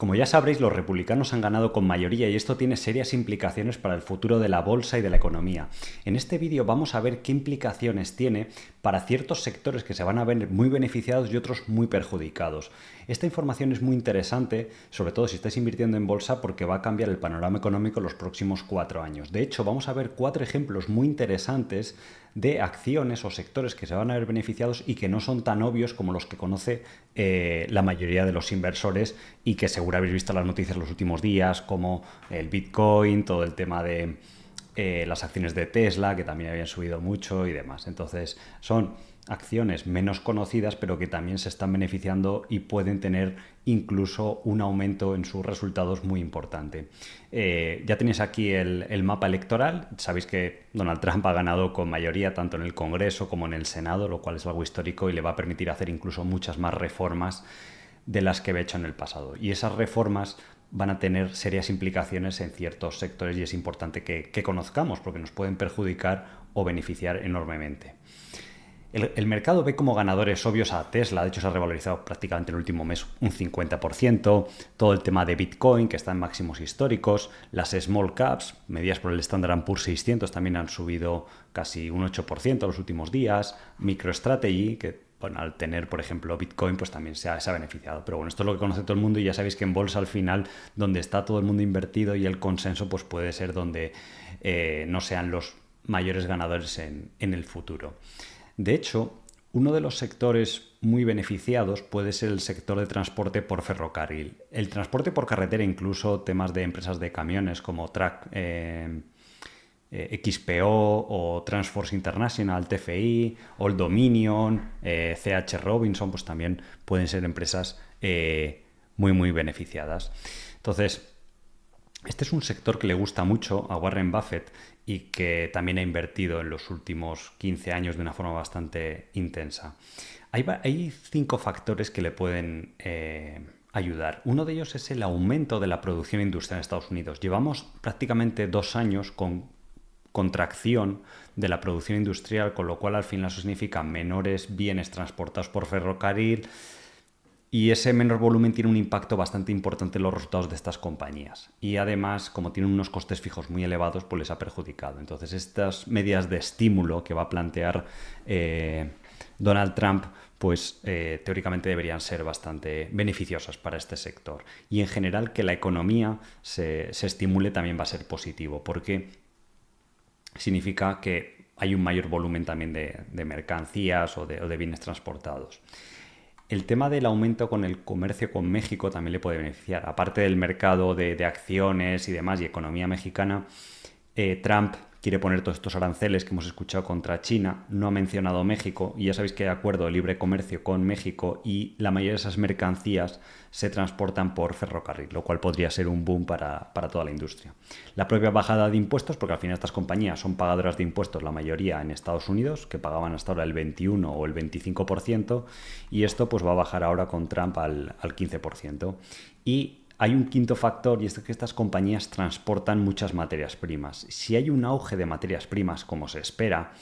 Como ya sabréis, los republicanos han ganado con mayoría y esto tiene serias implicaciones para el futuro de la bolsa y de la economía. En este vídeo vamos a ver qué implicaciones tiene para ciertos sectores que se van a ver muy beneficiados y otros muy perjudicados. Esta información es muy interesante, sobre todo si estáis invirtiendo en bolsa, porque va a cambiar el panorama económico en los próximos 4 años. De hecho, vamos a ver 4 ejemplos muy interesantes de acciones o sectores que se van a ver beneficiados y que no son tan obvios como los que conoce la mayoría de los inversores y que seguro habéis visto las noticias los últimos días, como el Bitcoin, todo el tema de las acciones de Tesla, que también habían subido mucho y demás. Entonces, son acciones menos conocidas, pero que también se están beneficiando y pueden tener incluso un aumento en sus resultados muy importante. Ya tenéis aquí el mapa electoral. Sabéis que Donald Trump ha ganado con mayoría tanto en el Congreso como en el Senado, lo cual es algo histórico y le va a permitir hacer incluso muchas más reformas de las que había hecho en el pasado. Y esas reformas van a tener serias implicaciones en ciertos sectores y es importante que conozcamos porque nos pueden perjudicar o beneficiar enormemente. El mercado ve como ganadores obvios a Tesla, de hecho se ha revalorizado prácticamente en el último mes un 50%, todo el tema de Bitcoin, que está en máximos históricos, las small caps, medidas por el Standard & Poor's 600, también han subido casi un 8% en los últimos días, MicroStrategy, que bueno, al tener, por ejemplo, Bitcoin, pues también se ha beneficiado. Pero bueno, esto es lo que conoce todo el mundo y ya sabéis que en bolsa al final, donde está todo el mundo invertido y el consenso, pues puede ser donde no sean los mayores ganadores en el futuro. De hecho, uno de los sectores muy beneficiados puede ser el sector de transporte por ferrocarril. El transporte por carretera, incluso temas de empresas de camiones como XPO o Transforce International, TFI, Old Dominion, CH Robinson, pues también pueden ser empresas muy beneficiadas. Entonces, este es un sector que le gusta mucho a Warren Buffett y que también ha invertido en los últimos 15 años de una forma bastante intensa. Hay 5 factores que le pueden ayudar. Uno de ellos es el aumento de la producción industrial en Estados Unidos. Llevamos prácticamente 2 años con contracción de la producción industrial, con lo cual al final eso significa menores bienes transportados por ferrocarril, y ese menor volumen tiene un impacto bastante importante en los resultados de estas compañías. Y además, como tienen unos costes fijos muy elevados, pues les ha perjudicado. Entonces, estas medidas de estímulo que va a plantear Donald Trump, pues teóricamente deberían ser bastante beneficiosas para este sector. Y en general, que la economía se estimule también va a ser positivo, porque significa que hay un mayor volumen también de mercancías o de bienes transportados. El tema del aumento con el comercio con México también le puede beneficiar. Aparte del mercado de acciones y demás y economía mexicana, Trump quiere poner todos estos aranceles que hemos escuchado contra China. No ha mencionado México y ya sabéis que hay acuerdo de libre comercio con México y la mayoría de esas mercancías se transportan por ferrocarril, lo cual podría ser un boom para toda la industria. La propia bajada de impuestos, porque al final estas compañías son pagadoras de impuestos, la mayoría en Estados Unidos, que pagaban hasta ahora el 21 o el 25%, y esto pues va a bajar ahora con Trump al 15%. Y hay un quinto factor y es que estas compañías transportan muchas materias primas. Si hay un auge de materias primas, como se espera,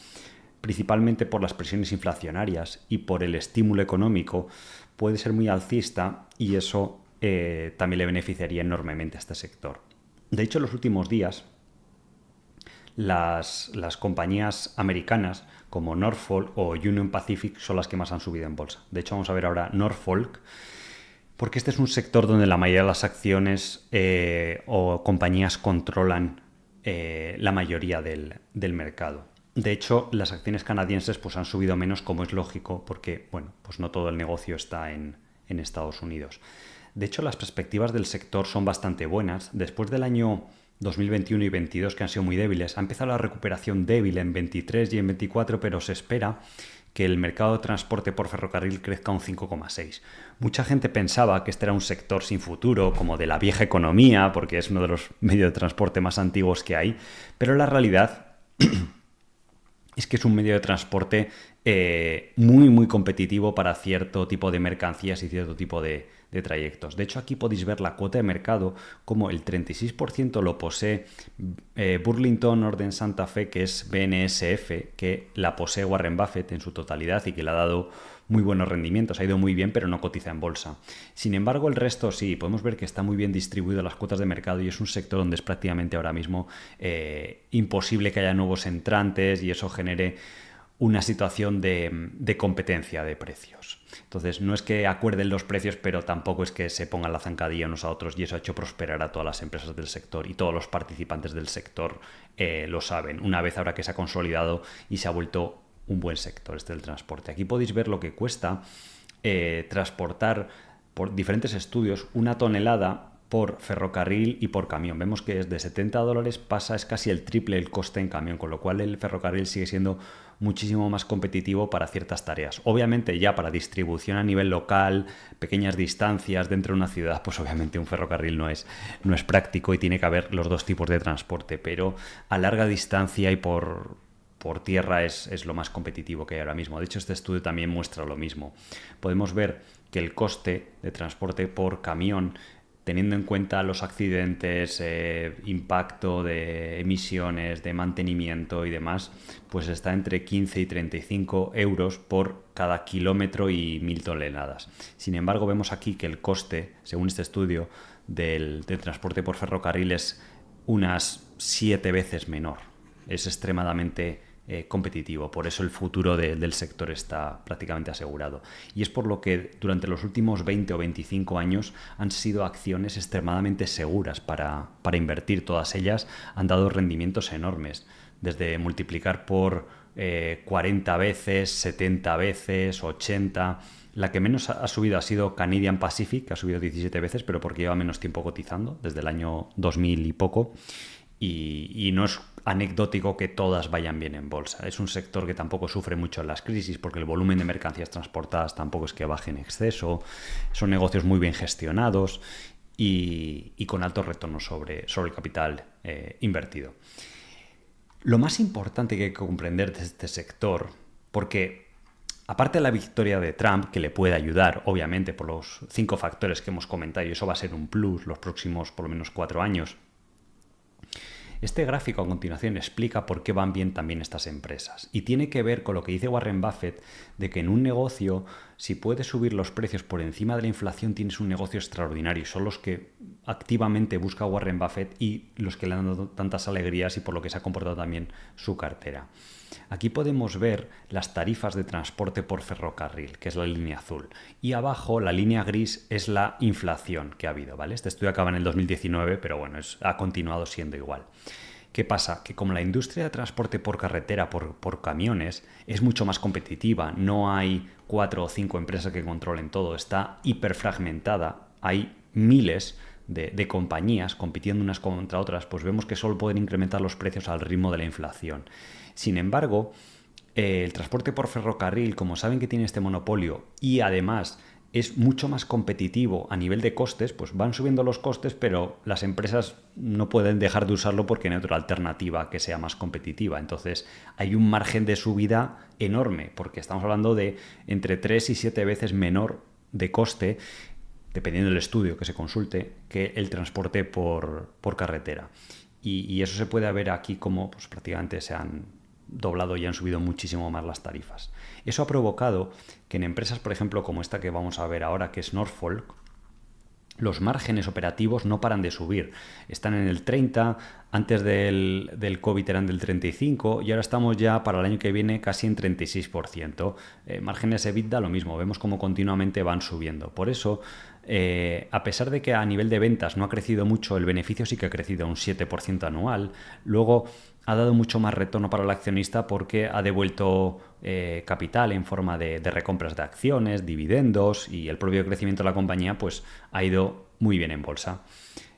principalmente por las presiones inflacionarias y por el estímulo económico, puede ser muy alcista y eso también le beneficiaría enormemente a este sector. De hecho, en los últimos días, las compañías americanas como Norfolk o Union Pacific son las que más han subido en bolsa. De hecho, vamos a ver ahora Norfolk, porque este es un sector donde la mayoría de las acciones o compañías controlan la mayoría del mercado. De hecho, las acciones canadienses pues, han subido menos, como es lógico, porque bueno, pues no todo el negocio está en Estados Unidos. De hecho, las perspectivas del sector son bastante buenas. Después del año 2021 y 2022, que han sido muy débiles, ha empezado la recuperación débil en 23 y en 24, pero se espera que el mercado de transporte por ferrocarril crezca un 5,6. Mucha gente pensaba que este era un sector sin futuro, como de la vieja economía, porque es uno de los medios de transporte más antiguos que hay, pero la realidad es que es un medio de transporte muy competitivo para cierto tipo de mercancías y cierto tipo de de trayectos. De hecho, aquí podéis ver la cuota de mercado, como el 36% lo posee Burlington Northern Santa Fe, que es BNSF, que la posee Warren Buffett en su totalidad y que le ha dado muy buenos rendimientos, ha ido muy bien, pero no cotiza en bolsa. Sin embargo, el resto sí, podemos ver que está muy bien distribuido las cuotas de mercado y es un sector donde es prácticamente ahora mismo imposible que haya nuevos entrantes y eso genere una situación de competencia de precios. Entonces, no es que acuerden los precios, pero tampoco es que se pongan la zancadilla unos a otros y eso ha hecho prosperar a todas las empresas del sector y todos los participantes del sector lo saben. Una vez ahora que se ha consolidado y se ha vuelto un buen sector este del transporte. Aquí podéis ver lo que cuesta transportar por diferentes estudios 1 tonelada por ferrocarril y por camión. Vemos que desde $70 es casi el triple el coste en camión, con lo cual el ferrocarril sigue siendo muchísimo más competitivo para ciertas tareas. Obviamente ya para distribución a nivel local, pequeñas distancias dentro de una ciudad, pues obviamente un ferrocarril no es práctico y tiene que haber los dos tipos de transporte, pero a larga distancia y por tierra es lo más competitivo que hay ahora mismo. De hecho, este estudio también muestra lo mismo. Podemos ver que el coste de transporte por camión, teniendo en cuenta los accidentes, impacto de emisiones, de mantenimiento y demás, pues está entre 15 y 35 euros por cada kilómetro y 1.000 toneladas. Sin embargo, vemos aquí que el coste, según este estudio, del transporte por ferrocarril es unas 7 veces menor. Es extremadamente competitivo, por eso el futuro del sector está prácticamente asegurado. Y es por lo que durante los últimos 20 o 25 años han sido acciones extremadamente seguras para invertir. Todas ellas han dado rendimientos enormes, desde multiplicar por 40 veces, 70 veces, 80. La que menos ha subido ha sido Canadian Pacific, que ha subido 17 veces, pero porque lleva menos tiempo cotizando, desde el año 2000 y poco. Y no es anecdótico que todas vayan bien en bolsa. Es un sector que tampoco sufre mucho en las crisis porque el volumen de mercancías transportadas tampoco es que baje en exceso. Son negocios muy bien gestionados y con altos retornos sobre el capital invertido. Lo más importante que hay que comprender de este sector, porque aparte de la victoria de Trump, que le puede ayudar, obviamente, por los 5 factores que hemos comentado, y eso va a ser un plus los próximos por lo menos 4 años, este gráfico a continuación explica por qué van bien también estas empresas y tiene que ver con lo que dice Warren Buffett de que en un negocio, si puedes subir los precios por encima de la inflación, tienes un negocio extraordinario. Son los que activamente busca Warren Buffett y los que le han dado tantas alegrías y por lo que se ha comportado también su cartera. Aquí podemos ver las tarifas de transporte por ferrocarril, que es la línea azul. Y abajo, la línea gris, es la inflación que ha habido, ¿vale? Este estudio acaba en el 2019, pero bueno, ha continuado siendo igual. ¿Qué pasa? Que como la industria de transporte por carretera, por camiones, es mucho más competitiva, no hay 4 o 5 empresas que controlen todo, está hiperfragmentada, hay miles de compañías compitiendo unas contra otras, pues vemos que solo pueden incrementar los precios al ritmo de la inflación. Sin embargo, el transporte por ferrocarril, como saben que tiene este monopolio y además es mucho más competitivo a nivel de costes, pues van subiendo los costes, pero las empresas no pueden dejar de usarlo porque no hay otra alternativa que sea más competitiva. Entonces hay un margen de subida enorme, porque estamos hablando de entre 3 y 7 veces menor de coste, dependiendo del estudio que se consulte, que el transporte por carretera. Y eso se puede ver aquí como pues, prácticamente se han doblado y han subido muchísimo más las tarifas. Eso ha provocado que en empresas, por ejemplo, como esta que vamos a ver ahora, que es Norfolk, los márgenes operativos no paran de subir. Están en el 30, antes del COVID eran del 35 y ahora estamos ya para el año que viene casi en 36%. Márgenes EBITDA lo mismo, vemos como continuamente van subiendo. Por eso, a pesar de que a nivel de ventas no ha crecido mucho, el beneficio sí que ha crecido un 7% anual. Luego ha dado mucho más retorno para el accionista porque ha devuelto capital en forma de recompras de acciones, dividendos y el propio crecimiento de la compañía pues ha ido muy bien en bolsa.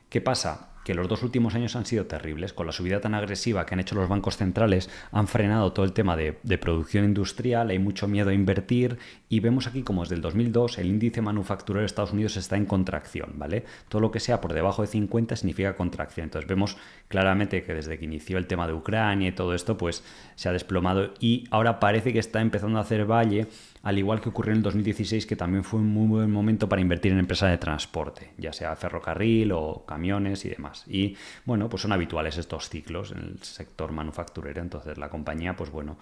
¿Qué pasa? Que los 2 últimos años han sido terribles. Con la subida tan agresiva que han hecho los bancos centrales, han frenado todo el tema de producción industrial, hay mucho miedo a invertir y vemos aquí como desde el 2002 el índice manufacturero de Estados Unidos está en contracción, ¿vale? Todo lo que sea por debajo de 50 significa contracción. Entonces vemos claramente que desde que inició el tema de Ucrania y todo esto, pues se ha desplomado y ahora parece que está empezando a hacer valle al igual que ocurrió en el 2016, que también fue un muy buen momento para invertir en empresas de transporte, ya sea ferrocarril o camiones y demás. Y bueno, pues son habituales estos ciclos en el sector manufacturero. Entonces la compañía, pues bueno,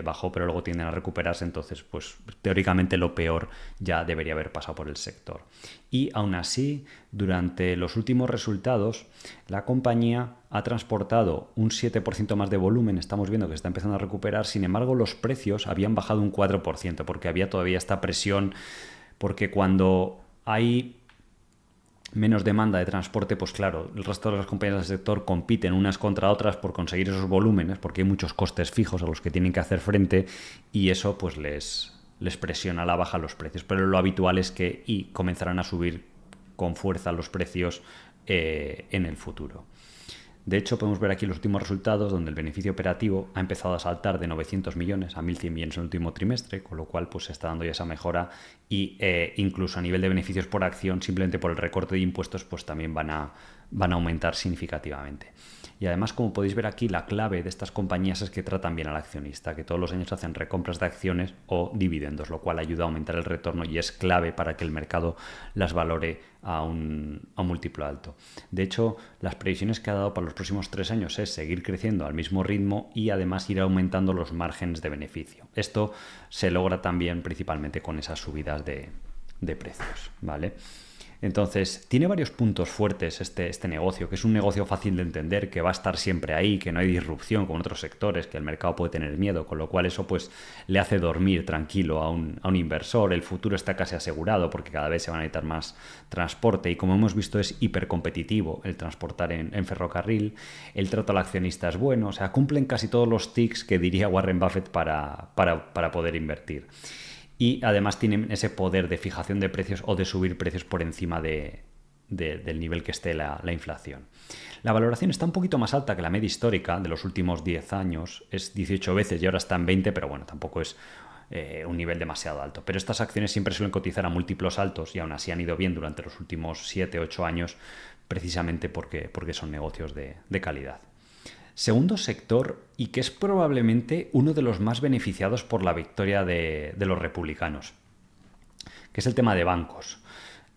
bajó, pero luego tienden a recuperarse. Entonces, pues teóricamente lo peor ya debería haber pasado por el sector. Y aún así, durante los últimos resultados, la compañía ha transportado un 7% más de volumen. Estamos viendo que está empezando a recuperar. Sin embargo, los precios habían bajado un 4%, porque había todavía esta presión, porque cuando hay menos demanda de transporte, pues claro, el resto de las compañías del sector compiten unas contra otras por conseguir esos volúmenes, porque hay muchos costes fijos a los que tienen que hacer frente, y eso pues les presiona a la baja los precios. Pero lo habitual es que comenzarán a subir con fuerza los precios en el futuro. De hecho, podemos ver aquí los últimos resultados, donde el beneficio operativo ha empezado a saltar de 900 millones a 1.100 millones en el último trimestre, con lo cual pues se está dando ya esa mejora, y incluso a nivel de beneficios por acción, simplemente por el recorte de impuestos, pues también van a aumentar significativamente. Y además, como podéis ver aquí, la clave de estas compañías es que tratan bien al accionista, que todos los años hacen recompras de acciones o dividendos, lo cual ayuda a aumentar el retorno y es clave para que el mercado las valore a un múltiplo alto. De hecho, las previsiones que ha dado para los próximos 3 años es seguir creciendo al mismo ritmo y además ir aumentando los márgenes de beneficio. Esto se logra también principalmente con esas subidas de precios, ¿vale? Entonces, tiene varios puntos fuertes este negocio, que es un negocio fácil de entender, que va a estar siempre ahí, que no hay disrupción como en otros sectores, que el mercado puede tener miedo, con lo cual eso pues le hace dormir tranquilo a un inversor. El futuro está casi asegurado porque cada vez se van a necesitar más transporte y, como hemos visto, es hipercompetitivo el transportar en ferrocarril. El trato al accionista es bueno, o sea, cumplen casi todos los tics que diría Warren Buffett para poder invertir. Y además tienen ese poder de fijación de precios o de subir precios por encima del nivel que esté la inflación. La valoración está un poquito más alta que la media histórica de los últimos 10 años. Es 18 veces y ahora está en 20, pero bueno, tampoco es un nivel demasiado alto. Pero estas acciones siempre suelen cotizar a múltiplos altos y aún así han ido bien durante los últimos 7-8 años, precisamente porque son negocios de calidad. Segundo sector, y que es probablemente uno de los más beneficiados por la victoria de los republicanos, que es el tema de bancos.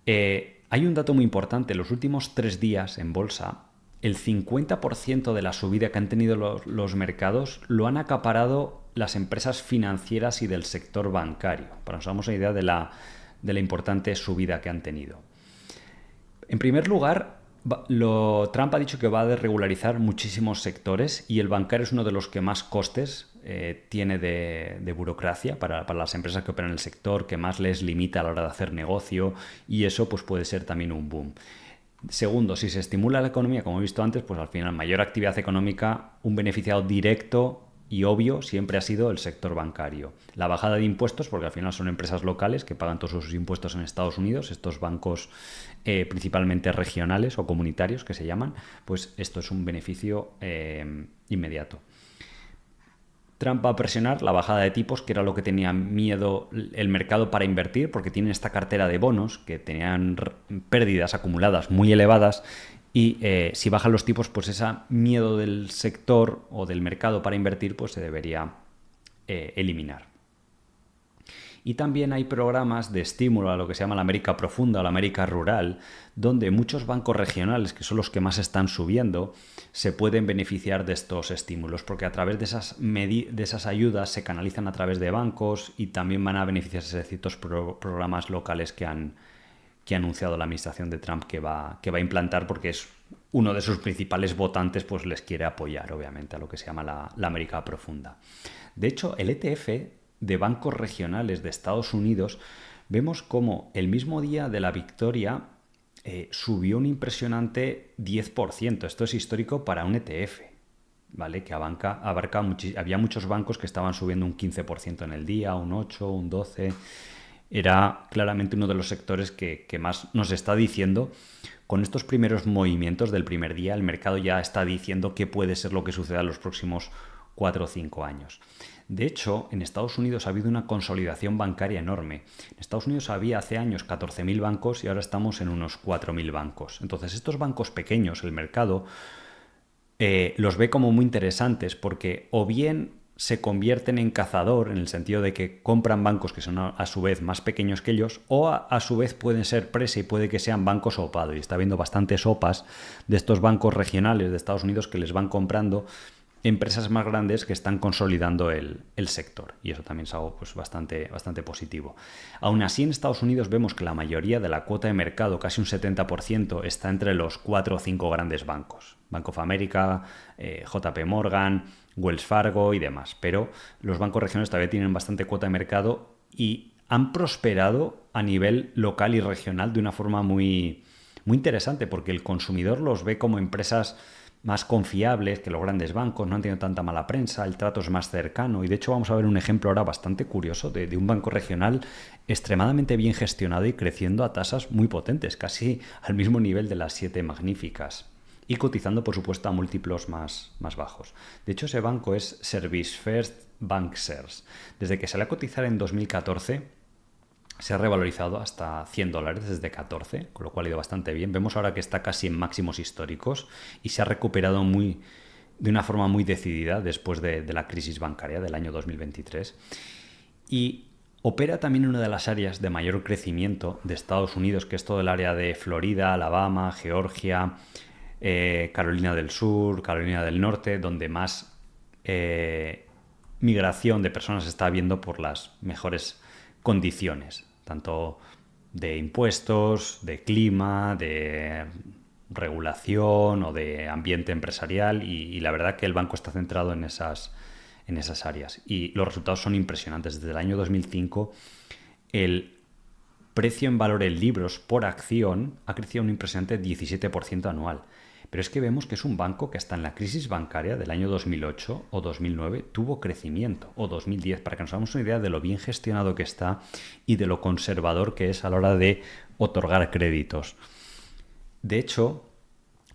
Hay un dato muy importante. Los últimos 3 días en bolsa, el 50% de la subida que han tenido los mercados lo han acaparado las empresas financieras y del sector bancario, para que nos hagamos una idea de la importante subida que han tenido. En primer lugar, Trump ha dicho que va a desregularizar muchísimos sectores y el bancario es uno de los que más costes tiene de burocracia para las empresas que operan en el sector, que más les limita a la hora de hacer negocio, y eso pues puede ser también un boom. Segundo, si se estimula la economía, como he visto antes, pues al final mayor actividad económica, un beneficiado directo y obvio siempre ha sido el sector bancario. La bajada de impuestos, porque al final son empresas locales que pagan todos sus impuestos en Estados Unidos, estos bancos principalmente regionales o comunitarios que se llaman, pues esto es un beneficio inmediato. Trump va a presionar la bajada de tipos, que era lo que tenía miedo el mercado para invertir, porque tienen esta cartera de bonos que tenían pérdidas acumuladas muy elevadas. Y si bajan los tipos, pues ese miedo del sector o del mercado para invertir pues se debería eliminar. Y también hay programas de estímulo a lo que se llama la América Profunda o la América Rural, donde muchos bancos regionales, que son los que más están subiendo, se pueden beneficiar de estos estímulos, porque a través de esas ayudas se canalizan a través de bancos y también van a beneficiarse de ciertos programas locales que ha anunciado la administración de Trump que va a implantar, porque es uno de sus principales votantes, pues les quiere apoyar, obviamente, a lo que se llama la América Profunda. De hecho, el ETF de bancos regionales de Estados Unidos, vemos como el mismo día de la victoria subió un impresionante 10%. Esto es histórico para un ETF, ¿vale? Que había muchos bancos que estaban subiendo un 15% en el día, un 8%, un 12%. Era claramente uno de los sectores que más nos está diciendo. Con estos primeros movimientos del primer día, el mercado ya está diciendo qué puede ser lo que suceda en los próximos 4 o 5 años. De hecho, en Estados Unidos ha habido una consolidación bancaria enorme. En Estados Unidos había hace años 14.000 bancos y ahora estamos en unos 4.000 bancos. Entonces, estos bancos pequeños, el mercado los ve como muy interesantes porque o bien se convierten en cazador en el sentido de que compran bancos que son a su vez más pequeños que ellos o a su vez pueden ser presa y puede que sean bancos sopados. Y está habiendo bastantes sopas de estos bancos regionales de Estados Unidos que les van comprando empresas más grandes que están consolidando el sector. Y eso también es algo pues, bastante positivo. Aún así, en Estados Unidos vemos que la mayoría de la cuota de mercado, casi un 70%, está entre los 4 o 5 grandes bancos. Bank of America, JP Morgan, Wells Fargo y demás. Pero los bancos regionales todavía tienen bastante cuota de mercado y han prosperado a nivel local y regional de una forma muy interesante, porque el consumidor los ve como empresas más confiables que los grandes bancos, no han tenido tanta mala prensa, el trato es más cercano y de hecho vamos a ver un ejemplo ahora bastante curioso de un banco regional extremadamente bien gestionado y creciendo a tasas muy potentes, casi al mismo nivel de las 7 magníficas y cotizando por supuesto a múltiplos más bajos. De hecho ese banco es Service First Bancshares. Desde que salió a cotizar en 2014 se ha revalorizado hasta $100 desde 14, con lo cual ha ido bastante bien. Vemos ahora que está casi en máximos históricos y se ha recuperado de una forma muy decidida después de la crisis bancaria del año 2023. Y opera también en una de las áreas de mayor crecimiento de Estados Unidos, que es todo el área de Florida, Alabama, Georgia, Carolina del Sur, Carolina del Norte, donde más migración de personas se está viendo por las mejores condiciones, tanto de impuestos, de clima, de regulación o de ambiente empresarial y la verdad que el banco está centrado en esas áreas y los resultados son impresionantes. Desde el año 2005 el precio en valor en libros por acción ha crecido un impresionante 17% anual. Pero es que vemos que es un banco que hasta en la crisis bancaria del año 2008 o 2009 tuvo crecimiento, o 2010, para que nos hagamos una idea de lo bien gestionado que está y de lo conservador que es a la hora de otorgar créditos. De hecho,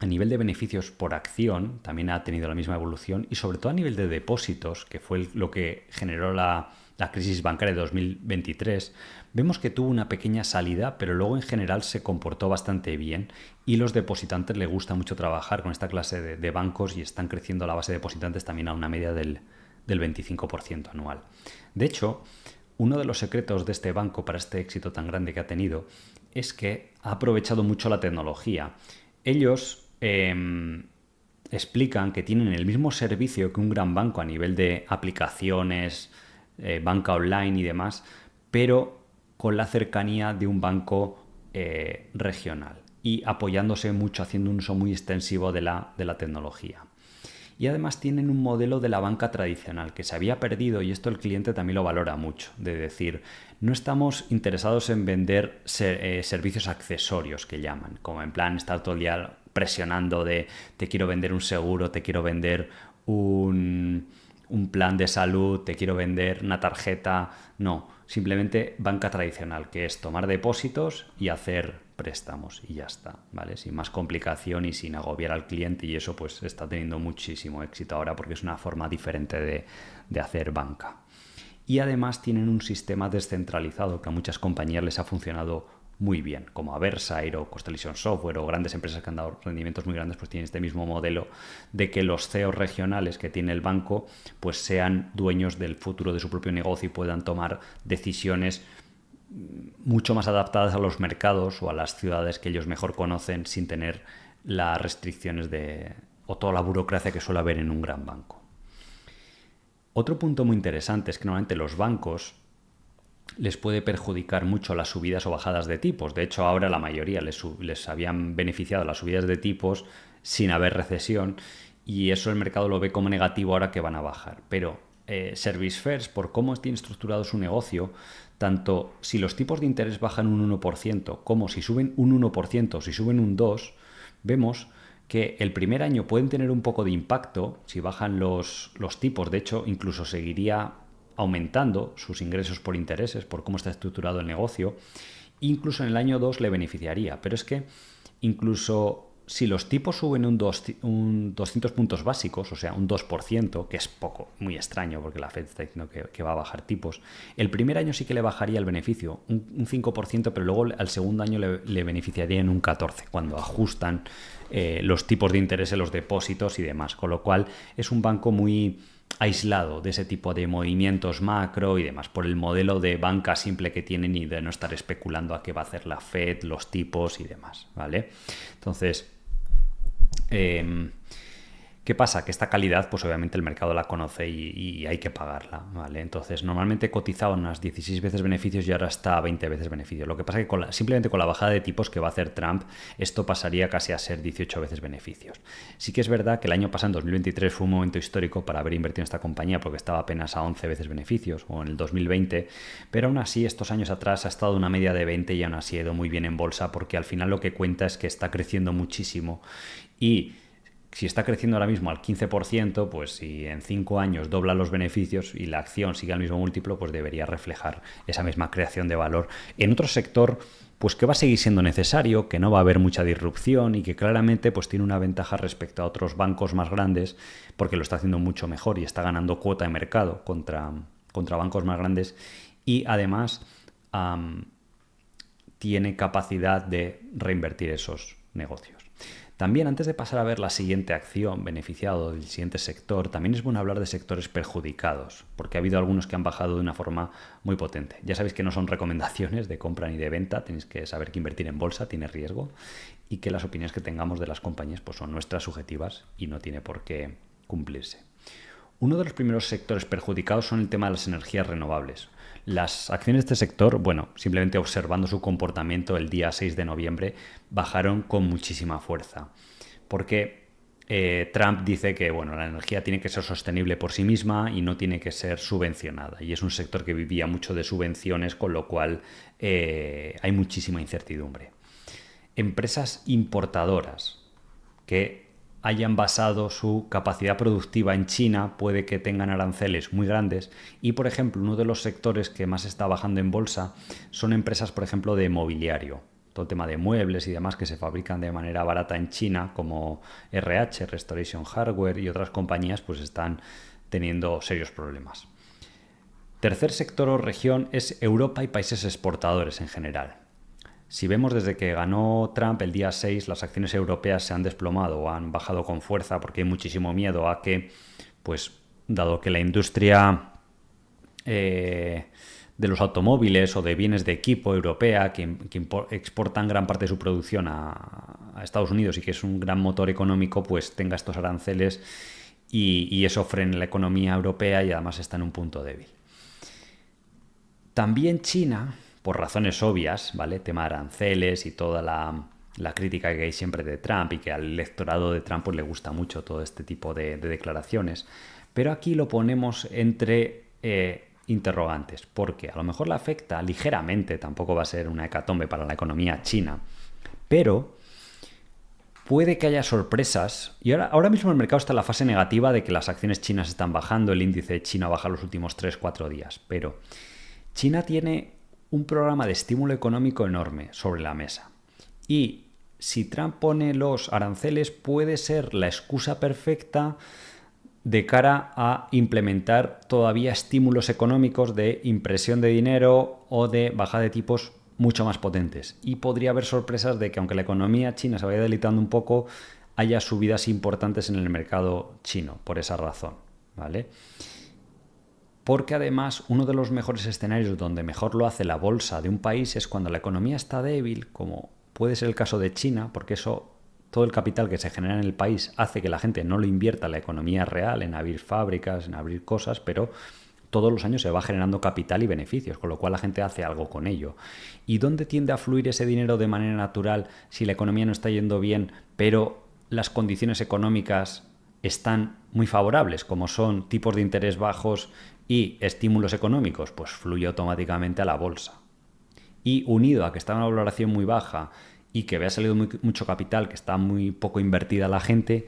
a nivel de beneficios por acción también ha tenido la misma evolución y sobre todo a nivel de depósitos, que fue lo que generó la crisis bancaria de 2023, vemos que tuvo una pequeña salida, pero luego en general se comportó bastante bien y los depositantes les gusta mucho trabajar con esta clase de bancos y están creciendo la base de depositantes también a una media del 25% anual. De hecho, uno de los secretos de este banco para este éxito tan grande que ha tenido es que ha aprovechado mucho la tecnología. Ellos explican que tienen el mismo servicio que un gran banco a nivel de aplicaciones, banca online y demás, pero con la cercanía de un banco regional y apoyándose mucho, haciendo un uso muy extensivo de la tecnología. Y además tienen un modelo de la banca tradicional que se había perdido y esto el cliente también lo valora mucho, de decir, no estamos interesados en vender servicios accesorios que llaman, como en plan estar todo el día presionando de te quiero vender un seguro, te quiero vender un plan de salud, te quiero vender una tarjeta. No, simplemente banca tradicional, que es tomar depósitos y hacer préstamos y ya está, ¿vale? Sin más complicación y sin agobiar al cliente y eso pues está teniendo muchísimo éxito ahora porque es una forma diferente de hacer banca. Y además tienen un sistema descentralizado que a muchas compañías les ha funcionado muy bien, como Versailles o Constellation Software o grandes empresas que han dado rendimientos muy grandes, pues tienen este mismo modelo de que los CEOs regionales que tiene el banco pues sean dueños del futuro de su propio negocio y puedan tomar decisiones mucho más adaptadas a los mercados o a las ciudades que ellos mejor conocen sin tener las restricciones o toda la burocracia que suele haber en un gran banco. Otro punto muy interesante es que normalmente los bancos les puede perjudicar mucho las subidas o bajadas de tipos. De hecho, ahora la mayoría les habían beneficiado las subidas de tipos sin haber recesión y eso el mercado lo ve como negativo ahora que van a bajar. Pero Service First, por cómo tiene estructurado su negocio, tanto si los tipos de interés bajan un 1% como si suben un 1% o si suben un 2%, vemos que el primer año pueden tener un poco de impacto si bajan los tipos. De hecho, incluso seguiría aumentando sus ingresos por intereses, por cómo está estructurado el negocio. Incluso en el año 2 le beneficiaría. Pero es que incluso si los tipos suben un 200 puntos básicos, o sea, un 2%, que es poco, muy extraño porque la Fed está diciendo que va a bajar tipos, el primer año sí que le bajaría el beneficio, un 5%, pero luego al segundo año le beneficiaría en un 14%, cuando ajustan los tipos de interés en los depósitos y demás. Con lo cual es un banco muy aislado de ese tipo de movimientos macro y demás, por el modelo de banca simple que tienen y de no estar especulando a qué va a hacer la Fed, los tipos y demás, ¿vale? Entonces, ¿qué pasa? Que esta calidad, pues obviamente el mercado la conoce y hay que pagarla, ¿vale? Entonces, normalmente cotizaba unas 16 veces beneficios y ahora está a 20 veces beneficios. Lo que pasa es que simplemente con la bajada de tipos que va a hacer Trump, esto pasaría casi a ser 18 veces beneficios. Sí que es verdad que el año pasado, en 2023, fue un momento histórico para haber invertido en esta compañía porque estaba apenas a 11 veces beneficios, o en el 2020, pero aún así, estos años atrás ha estado una media de 20 y aún así ha ido muy bien en bolsa porque al final lo que cuenta es que está creciendo muchísimo y si está creciendo ahora mismo al 15%, pues si en 5 años dobla los beneficios y la acción sigue al mismo múltiplo, pues debería reflejar esa misma creación de valor en otro sector, pues que va a seguir siendo necesario, que no va a haber mucha disrupción y que claramente pues tiene una ventaja respecto a otros bancos más grandes porque lo está haciendo mucho mejor y está ganando cuota de mercado contra bancos más grandes y además tiene capacidad de reinvertir esos negocios. También, antes de pasar a ver la siguiente acción beneficiado del siguiente sector, también es bueno hablar de sectores perjudicados, porque ha habido algunos que han bajado de una forma muy potente. Ya sabéis que no son recomendaciones de compra ni de venta, tenéis que saber que invertir en bolsa tiene riesgo y que las opiniones que tengamos de las compañías pues son nuestras subjetivas y no tiene por qué cumplirse. Uno de los primeros sectores perjudicados son el tema de las energías renovables. Las acciones de este sector, bueno, simplemente observando su comportamiento el día 6 de noviembre, bajaron con muchísima fuerza. Porque Trump dice que bueno, la energía tiene que ser sostenible por sí misma y no tiene que ser subvencionada. Y es un sector que vivía mucho de subvenciones, con lo cual hay muchísima incertidumbre. Empresas importadoras que hayan basado su capacidad productiva en China puede que tengan aranceles muy grandes y, por ejemplo, uno de los sectores que más está bajando en bolsa son empresas, por ejemplo, de mobiliario. Todo el tema de muebles y demás que se fabrican de manera barata en China, como RH, Restoration Hardware y otras compañías, pues están teniendo serios problemas. Tercer sector o región es Europa y países exportadores en general. Si vemos desde que ganó Trump el día 6, las acciones europeas se han desplomado o han bajado con fuerza porque hay muchísimo miedo a que, pues, dado que la industria de los automóviles o de bienes de equipo europea que exportan gran parte de su producción a Estados Unidos y que es un gran motor económico, pues tenga estos aranceles y eso frene la economía europea y además está en un punto débil. También China, por razones obvias, ¿vale? Tema de aranceles y toda la crítica que hay siempre de Trump y que al electorado de Trump pues, le gusta mucho todo este tipo de declaraciones. Pero aquí lo ponemos entre interrogantes, porque a lo mejor le afecta ligeramente, tampoco va a ser una hecatombe para la economía china, pero puede que haya sorpresas. Y ahora mismo el mercado está en la fase negativa de que las acciones chinas están bajando, el índice chino ha bajado los últimos 3-4 días, pero China tiene un programa de estímulo económico enorme sobre la mesa. Y si Trump pone los aranceles, puede ser la excusa perfecta de cara a implementar todavía estímulos económicos de impresión de dinero o de bajada de tipos mucho más potentes. Y podría haber sorpresas de que, aunque la economía china se vaya debilitando un poco, haya subidas importantes en el mercado chino por esa razón, ¿vale? Porque además uno de los mejores escenarios donde mejor lo hace la bolsa de un país es cuando la economía está débil, como puede ser el caso de China, porque eso, todo el capital que se genera en el país hace que la gente no lo invierta en la economía real, en abrir fábricas, en abrir cosas, pero todos los años se va generando capital y beneficios, con lo cual la gente hace algo con ello. ¿Y dónde tiende a fluir ese dinero de manera natural si la economía no está yendo bien, pero las condiciones económicas están muy favorables, como son tipos de interés bajos y estímulos económicos? Pues fluye automáticamente a la bolsa. Y unido a que está en una valoración muy baja y que vea salido mucho capital, que está muy poco invertida la gente,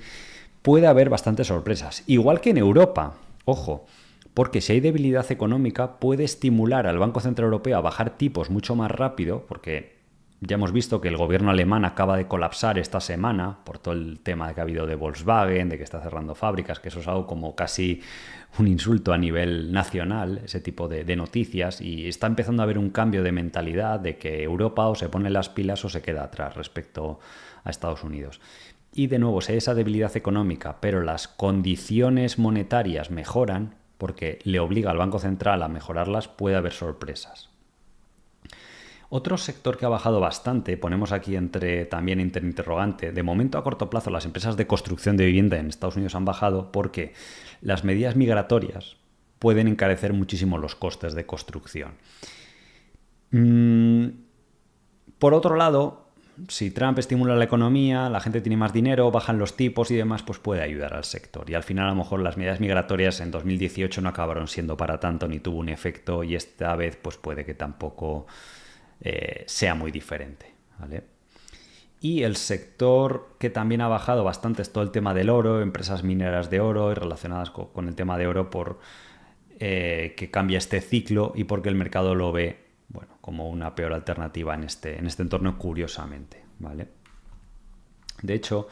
puede haber bastantes sorpresas. Igual que en Europa, ojo, porque si hay debilidad económica puede estimular al Banco Central Europeo a bajar tipos mucho más rápido, porque Ya hemos visto que el gobierno alemán acaba de colapsar esta semana por todo el tema que ha habido de Volkswagen, de que está cerrando fábricas, que eso es algo como casi un insulto a nivel nacional, ese tipo de noticias, y está empezando a haber un cambio de mentalidad de que Europa o se pone las pilas o se queda atrás respecto a Estados Unidos. Y de nuevo, si hay esa debilidad económica, pero las condiciones monetarias mejoran, porque le obliga al Banco Central a mejorarlas, puede haber sorpresas. Otro sector que ha bajado bastante, ponemos aquí también interrogante, de momento a corto plazo las empresas de construcción de vivienda en Estados Unidos han bajado porque las medidas migratorias pueden encarecer muchísimo los costes de construcción. Por otro lado, si Trump estimula la economía, la gente tiene más dinero, bajan los tipos y demás, pues puede ayudar al sector. Y al final a lo mejor las medidas migratorias en 2018 no acabaron siendo para tanto ni tuvo un efecto y esta vez pues puede que tampoco sea muy diferente, ¿vale? Y el sector que también ha bajado bastante es todo el tema del oro, empresas mineras de oro y relacionadas con el tema de oro por que cambia este ciclo y porque el mercado lo ve, bueno, como una peor alternativa en este entorno, curiosamente, ¿vale? De hecho,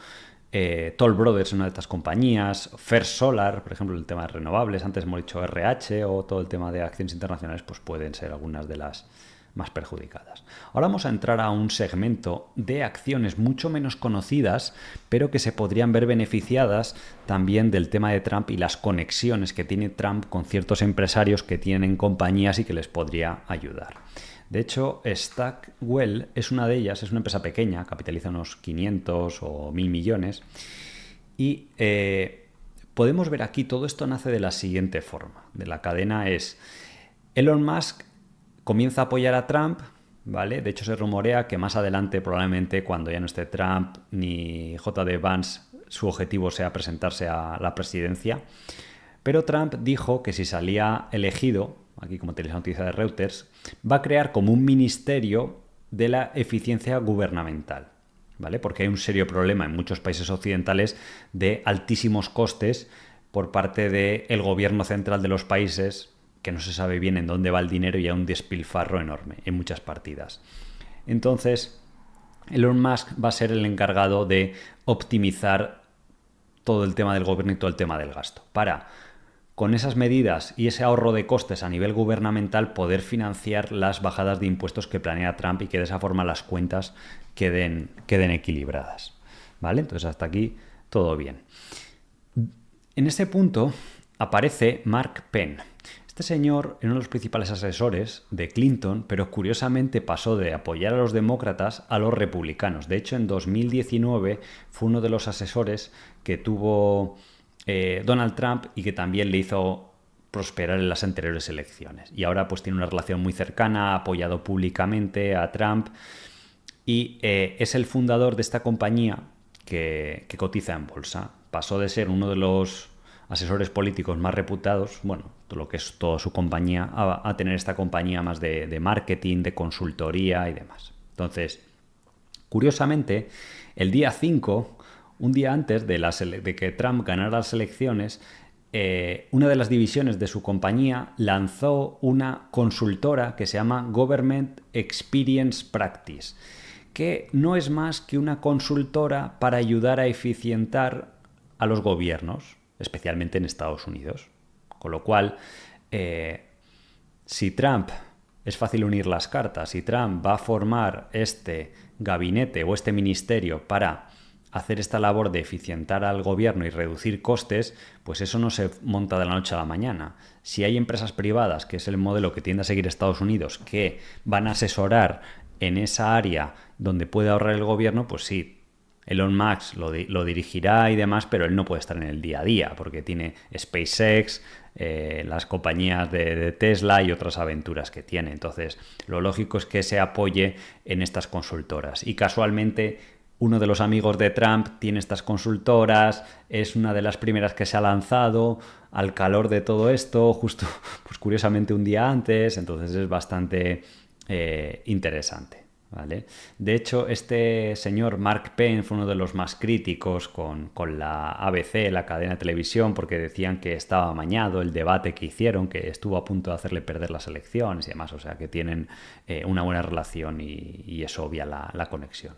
Toll Brothers es una de estas compañías, First Solar, por ejemplo, el tema de renovables, antes hemos dicho RH o todo el tema de acciones internacionales, pues pueden ser algunas de las más perjudicadas. Ahora vamos a entrar a un segmento de acciones mucho menos conocidas, pero que se podrían ver beneficiadas también del tema de Trump y las conexiones que tiene Trump con ciertos empresarios que tienen compañías y que les podría ayudar. De hecho, Stackwell es una de ellas, es una empresa pequeña, capitaliza unos 500 o 1.000 millones y podemos ver aquí, todo esto nace de la siguiente forma. De la cadena es Elon Musk comienza a apoyar a Trump, ¿vale? De hecho, se rumorea que más adelante, probablemente cuando ya no esté Trump ni J.D. Vance, su objetivo sea presentarse a la presidencia. Pero Trump dijo que si salía elegido, aquí como tenéis la noticia de Reuters, va a crear como un ministerio de la eficiencia gubernamental, ¿vale? Porque hay un serio problema en muchos países occidentales de altísimos costes por parte del gobierno central de los países, que no se sabe bien en dónde va el dinero y hay un despilfarro enorme en muchas partidas. Entonces, Elon Musk va a ser el encargado de optimizar todo el tema del gobierno y todo el tema del gasto, para, con esas medidas y ese ahorro de costes a nivel gubernamental, poder financiar las bajadas de impuestos que planea Trump y que de esa forma las cuentas queden equilibradas, ¿vale? Entonces, hasta aquí todo bien. En este punto aparece Mark Penn. Este señor era uno de los principales asesores de Clinton, pero curiosamente pasó de apoyar a los demócratas a los republicanos. De hecho, en 2019 fue uno de los asesores que tuvo Donald Trump y que también le hizo prosperar en las anteriores elecciones. Y ahora pues tiene una relación muy cercana, ha apoyado públicamente a Trump y es el fundador de esta compañía que cotiza en bolsa. Pasó de ser uno de los asesores políticos más reputados, bueno, lo que es toda su compañía, a tener esta compañía más de marketing, de consultoría y demás. Entonces, curiosamente, el día 5, un día antes de que Trump ganara las elecciones, una de las divisiones de su compañía lanzó una consultora que se llama Government Experience Practice, que no es más que una consultora para ayudar a eficientar a los gobiernos, especialmente en Estados Unidos. Con lo cual, si Trump, es fácil unir las cartas, si Trump va a formar este gabinete o este ministerio para hacer esta labor de eficientar al gobierno y reducir costes, pues eso no se monta de la noche a la mañana. Si hay empresas privadas, que es el modelo que tiende a seguir Estados Unidos, que van a asesorar en esa área donde puede ahorrar el gobierno, pues sí, Elon Musk lo dirigirá y demás, pero él no puede estar en el día a día porque tiene SpaceX, las compañías de Tesla y otras aventuras que tiene. Entonces, lo lógico es que se apoye en estas consultoras. Y casualmente, uno de los amigos de Trump tiene estas consultoras, es una de las primeras que se ha lanzado al calor de todo esto, justo, pues curiosamente un día antes, entonces es bastante interesante, ¿vale? De hecho, este señor Mark Penn fue uno de los más críticos con la ABC, la cadena de televisión, porque decían que estaba amañado el debate que hicieron, que estuvo a punto de hacerle perder las elecciones y demás, o sea que tienen una buena relación y es obvia la conexión.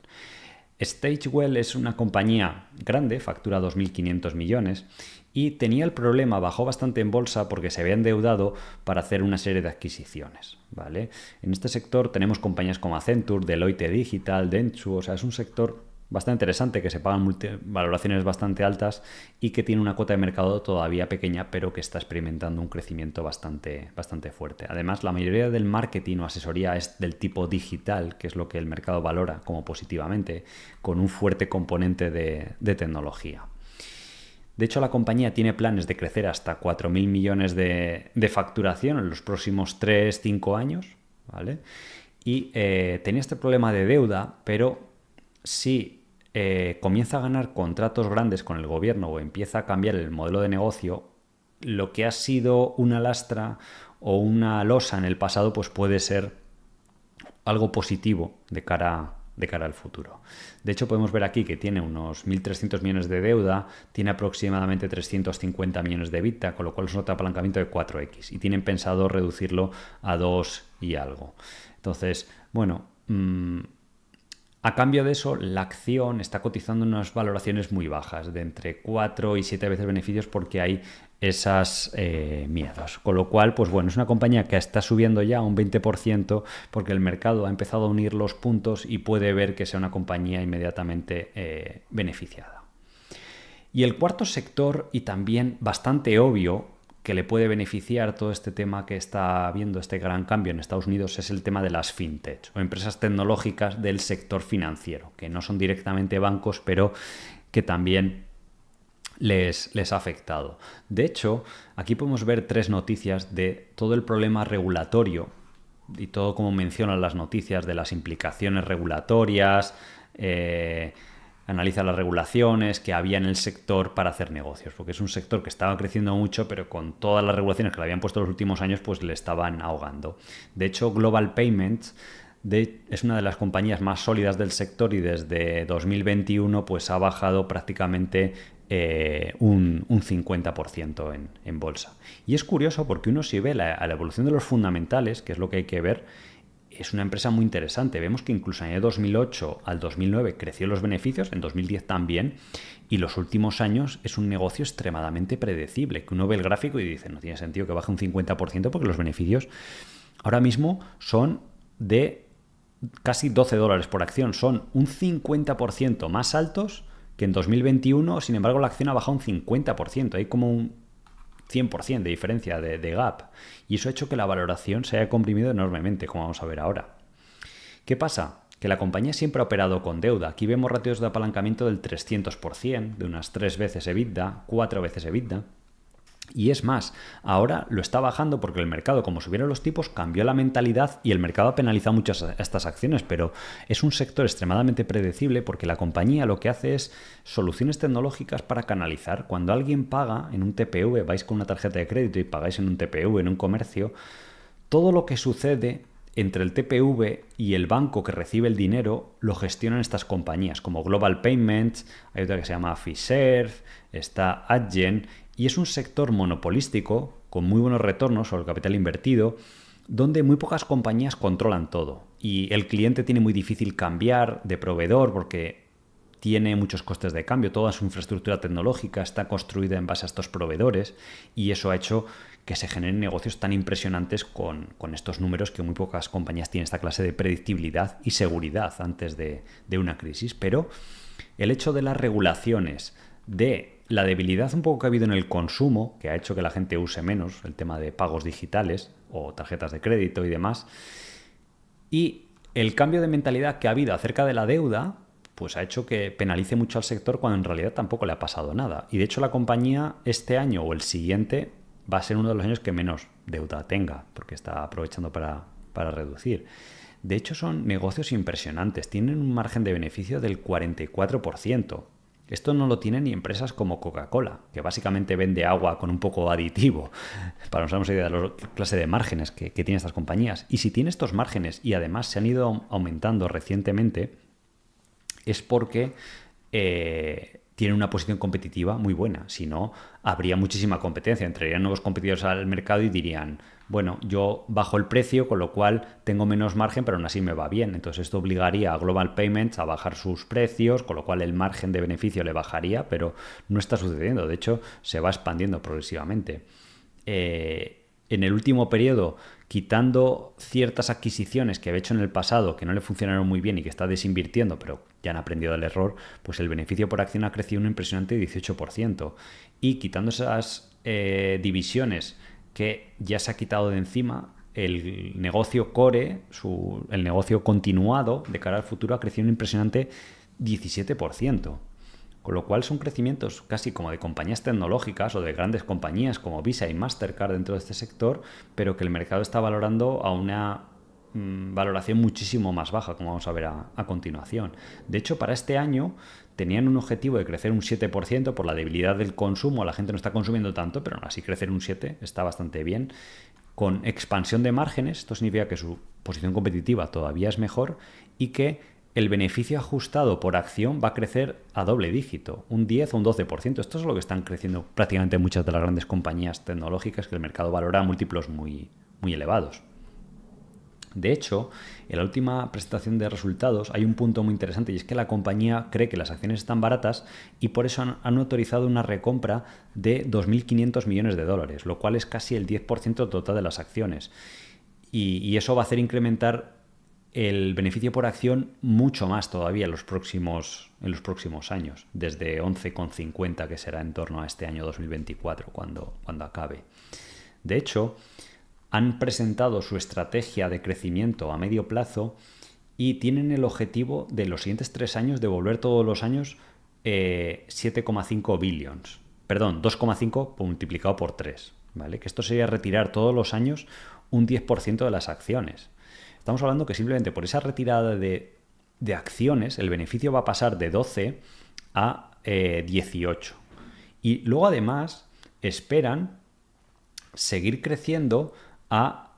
Stagewell es una compañía grande, factura 2.500 millones y tenía el problema, bajó bastante en bolsa porque se había endeudado para hacer una serie de adquisiciones, ¿vale? En este sector tenemos compañías como Accenture, Deloitte Digital, Dentsu, o sea, es un sector bastante interesante que se pagan valoraciones bastante altas y que tiene una cuota de mercado todavía pequeña, pero que está experimentando un crecimiento bastante fuerte. Además, la mayoría del marketing o asesoría es del tipo digital, que es lo que el mercado valora como positivamente, con un fuerte componente de tecnología. De hecho, la compañía tiene planes de crecer hasta 4.000 millones de facturación en los próximos 3-5 años, ¿vale? Y tenía este problema de deuda, pero si comienza a ganar contratos grandes con el gobierno o empieza a cambiar el modelo de negocio, lo que ha sido una lastra o una losa en el pasado, pues puede ser algo positivo de cara al futuro. De hecho, podemos ver aquí que tiene unos 1.300 millones de deuda, tiene aproximadamente 350 millones de EBITDA, con lo cual es un apalancamiento de 4x y tienen pensado reducirlo a 2 y algo. Entonces, bueno, a cambio de eso, la acción está cotizando unas valoraciones muy bajas, de entre 4 y 7 veces beneficios, porque hay esas miedos. Con lo cual, pues bueno, es una compañía que está subiendo ya un 20% porque el mercado ha empezado a unir los puntos y puede ver que sea una compañía inmediatamente beneficiada. Y el cuarto sector, y también bastante obvio, que le puede beneficiar todo este tema que está habiendo este gran cambio en Estados Unidos, es el tema de las fintech o empresas tecnológicas del sector financiero, que no son directamente bancos, pero que también les ha afectado. De hecho, aquí podemos ver 3 noticias de todo el problema regulatorio y todo como mencionan las noticias de las implicaciones regulatorias, analiza las regulaciones que había en el sector para hacer negocios, porque es un sector que estaba creciendo mucho, pero con todas las regulaciones que le habían puesto en los últimos años, pues le estaban ahogando. De hecho, Global Payments es una de las compañías más sólidas del sector y desde 2021 pues ha bajado prácticamente un 50% en bolsa. Y es curioso porque uno si ve la evolución de los fundamentales, que es lo que hay que ver, es una empresa muy interesante. Vemos que incluso en el 2008 al 2009 creció los beneficios, en 2010 también, y los últimos años es un negocio extremadamente predecible, que uno ve el gráfico y dice, no tiene sentido que baje un 50% porque los beneficios ahora mismo son de casi $12 por acción, son un 50% más altos que en 2021, sin embargo la acción ha bajado un 50%, hay como un 100% de diferencia de gap, y eso ha hecho que la valoración se haya comprimido enormemente, como vamos a ver ahora. ¿Qué pasa? Que la compañía siempre ha operado con deuda. Aquí vemos ratios de apalancamiento del 300%, de unas 3 veces EBITDA, 4 veces EBITDA. Y es más, ahora lo está bajando porque el mercado, como subieron los tipos, cambió la mentalidad y el mercado ha penalizado muchas estas acciones, pero es un sector extremadamente predecible porque la compañía lo que hace es soluciones tecnológicas para canalizar. Cuando alguien paga en un TPV, vais con una tarjeta de crédito y pagáis en un TPV, en un comercio, todo lo que sucede entre el TPV y el banco que recibe el dinero lo gestionan estas compañías, como Global Payments, hay otra que se llama Fiserv, está Adyen, y es un sector monopolístico con muy buenos retornos sobre el capital invertido, donde muy pocas compañías controlan todo y el cliente tiene muy difícil cambiar de proveedor porque tiene muchos costes de cambio, toda su infraestructura tecnológica está construida en base a estos proveedores y eso ha hecho que se generen negocios tan impresionantes con estos números, que muy pocas compañías tienen esta clase de predictibilidad y seguridad antes de una crisis. Pero el hecho de las regulaciones, de la debilidad un poco que ha habido en el consumo, que ha hecho que la gente use menos el tema de pagos digitales o tarjetas de crédito y demás, y el cambio de mentalidad que ha habido acerca de la deuda, pues ha hecho que penalice mucho al sector cuando en realidad tampoco le ha pasado nada. Y de hecho la compañía este año o el siguiente va a ser uno de los años que menos deuda tenga, porque está aprovechando para reducir. De hecho son negocios impresionantes, tienen un margen de beneficio del 44%. Esto no lo tienen ni empresas como Coca-Cola, que básicamente vende agua con un poco aditivo, para nos darnos idea de la clase de márgenes que tienen estas compañías. Y si tiene estos márgenes y además se han ido aumentando recientemente, es porque tienen una posición competitiva muy buena. Si no, habría muchísima competencia. Entrarían nuevos competidores al mercado y dirían, bueno, yo bajo el precio, con lo cual tengo menos margen, pero aún así me va bien. Entonces esto obligaría a Global Payments a bajar sus precios, con lo cual el margen de beneficio le bajaría, pero no está sucediendo. De hecho, se va expandiendo progresivamente. En el último periodo, quitando ciertas adquisiciones que había hecho en el pasado que no le funcionaron muy bien y que está desinvirtiendo, pero ya han aprendido del error, pues el beneficio por acción ha crecido un impresionante 18%. Y quitando esas divisiones que ya se ha quitado de encima, el negocio core, el negocio continuado de cara al futuro ha crecido un impresionante 17%. Con lo cual son crecimientos casi como de compañías tecnológicas o de grandes compañías como Visa y Mastercard dentro de este sector, pero que el mercado está valorando a una valoración muchísimo más baja, como vamos a ver a continuación. De hecho, para este año tenían un objetivo de crecer un 7% por la debilidad del consumo. La gente no está consumiendo tanto, pero aún así crecer un 7% está bastante bien. Con expansión de márgenes, esto significa que su posición competitiva todavía es mejor y que el beneficio ajustado por acción va a crecer a doble dígito, un 10 o un 12%. Esto es lo que están creciendo prácticamente muchas de las grandes compañías tecnológicas que el mercado valora a múltiplos muy elevados. De hecho, en la última presentación de resultados hay un punto muy interesante y es que la compañía cree que las acciones están baratas y por eso han autorizado una recompra de 2.500 millones de dólares, lo cual es casi el 10% total de las acciones. Y eso va a hacer incrementar el beneficio por acción mucho más todavía en los próximos años, desde 11,50 que será en torno a este año 2024 cuando acabe. De hecho, han presentado su estrategia de crecimiento a medio plazo y tienen el objetivo de los siguientes 3 años devolver todos los años 7,5 billions. Perdón, 2,5 multiplicado por 3, ¿vale? Que esto sería retirar todos los años un 10% de las acciones. Estamos hablando que simplemente por esa retirada de acciones el beneficio va a pasar de 12 a 18. Y luego además esperan seguir creciendo a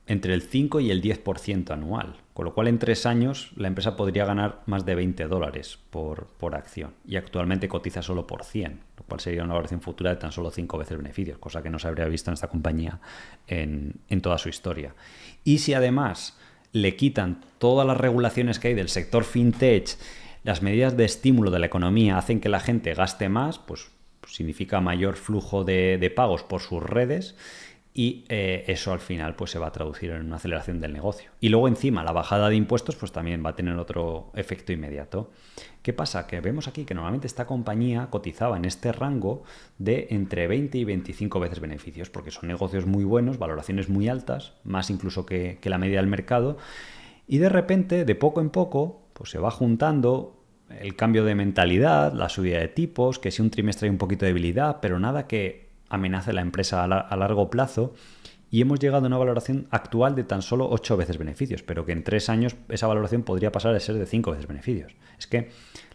entre el 5 y el 10% anual. Con lo cual en 3 años la empresa podría ganar más de $20 por acción. Y actualmente cotiza solo por 100, lo cual sería una valoración futura de tan solo 5 veces beneficios, cosa que no se habría visto en esta compañía en toda su historia. Y si además le quitan todas las regulaciones que hay del sector fintech, las medidas de estímulo de la economía hacen que la gente gaste más, pues significa mayor flujo de pagos por sus redes. Y eso al final pues se va a traducir en una aceleración del negocio. Y luego encima la bajada de impuestos pues también va a tener otro efecto inmediato. ¿Qué pasa? Que vemos aquí que normalmente esta compañía cotizaba en este rango de entre 20 y 25 veces beneficios, porque son negocios muy buenos, valoraciones muy altas, más incluso que la media del mercado. Y de repente, de poco en poco, pues se va juntando el cambio de mentalidad, la subida de tipos, que si un trimestre hay un poquito de debilidad, pero nada que amenaza la empresa a largo plazo, y hemos llegado a una valoración actual de tan solo 8 veces beneficios, pero que en 3 años esa valoración podría pasar a ser de 5 veces beneficios. Es que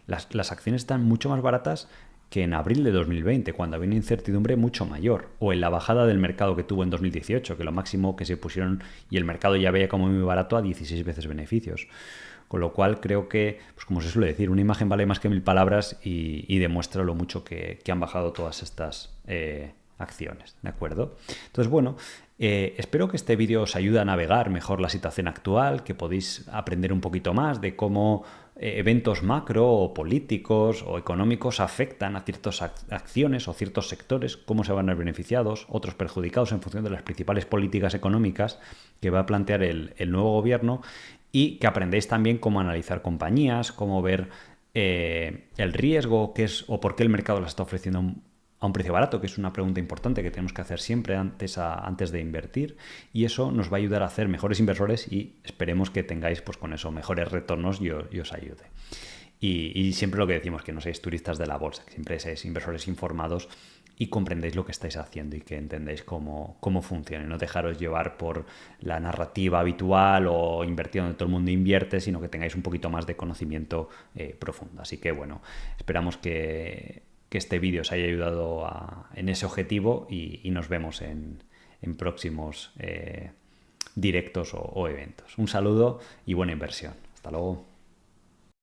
las acciones están mucho más baratas que en abril de 2020, cuando había una incertidumbre mucho mayor, o en la bajada del mercado que tuvo en 2018, que lo máximo que se pusieron y el mercado ya veía como muy barato a 16 veces beneficios. Con lo cual creo que, pues como se suele decir, una imagen vale más que 1000 palabras y demuestra lo mucho que han bajado todas estas acciones, ¿de acuerdo? Entonces, bueno, espero que este vídeo os ayude a navegar mejor la situación actual, que podéis aprender un poquito más de cómo eventos macro o políticos o económicos afectan a ciertas acciones o ciertos sectores, cómo se van a ver beneficiados, otros perjudicados en función de las principales políticas económicas que va a plantear el nuevo gobierno, y que aprendéis también cómo analizar compañías, cómo ver el riesgo, qué es o por qué el mercado las está ofreciendo a un precio barato, que es una pregunta importante que tenemos que hacer siempre antes de invertir, y eso nos va a ayudar a hacer mejores inversores y esperemos que tengáis pues con eso mejores retornos y os ayude. Y siempre lo que decimos, que no seáis turistas de la bolsa, que siempre seáis inversores informados y comprendáis lo que estáis haciendo y que entendáis cómo funciona. Y no dejaros llevar por la narrativa habitual o invertir donde todo el mundo invierte, sino que tengáis un poquito más de conocimiento profundo. Así que bueno, esperamos que este vídeo os haya ayudado en ese objetivo y nos vemos en próximos directos o eventos. Un saludo y buena inversión. Hasta luego.